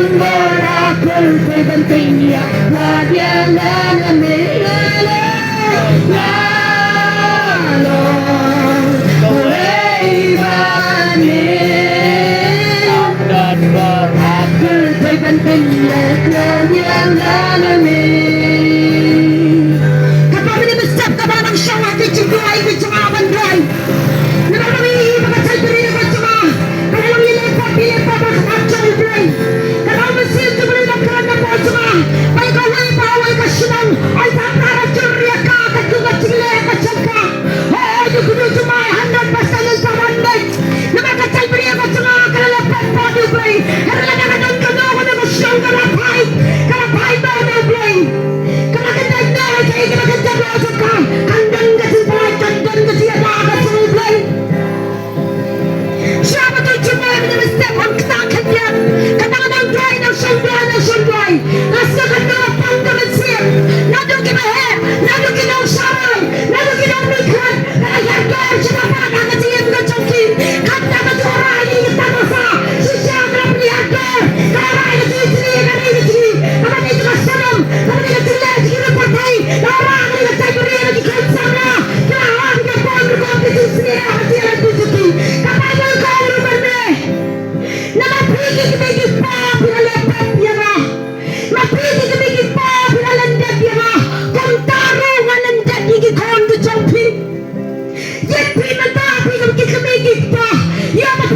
yang berakul pentingnya perjalanan dan berakul pentingnya perjalanan kapag minibisap ka ba ng siyang ating chiguay with yung mga banday na marami mga salbiri na mga kanilang nilipat ba sa actual brain kanilang masil tuloy ng karang po sama may kaway paway ka sinang ay tatara jurya ka katugat sila kasyang ka oo yung kuno sumay 100% yung pamanday na mga salbiri na mga kalalapat po yung brain karala na kanang kano ko na masyong kalapay ba na brain kalagandang na ay kayo kalagandang na sa ka kandang kasi pala kandang kasi ang mga sa brain siya ba ito sumay na step on katakan yan kanang ang brain ng siyang nasa kanang panggaman siya nadukin na head nadukin na usaray nadukin na umikhan nalayagar siya na parang kasi yung gachokin kandang at oray yung tanasa siya ang rapliyagar karay na sisiri karay na sisiri naman ito ka sanam naman ito sila sige na patay naman ito tayo rin na ikan sana kaya ka po ang rumote sisiri ang sila tusuki kapag ang kauruman me na mapigig pa pinalapat niya na mapigig pa pinalandag niya na kung taro nga landag igikon do champi yet pinatapig ang kikimigig pa yaman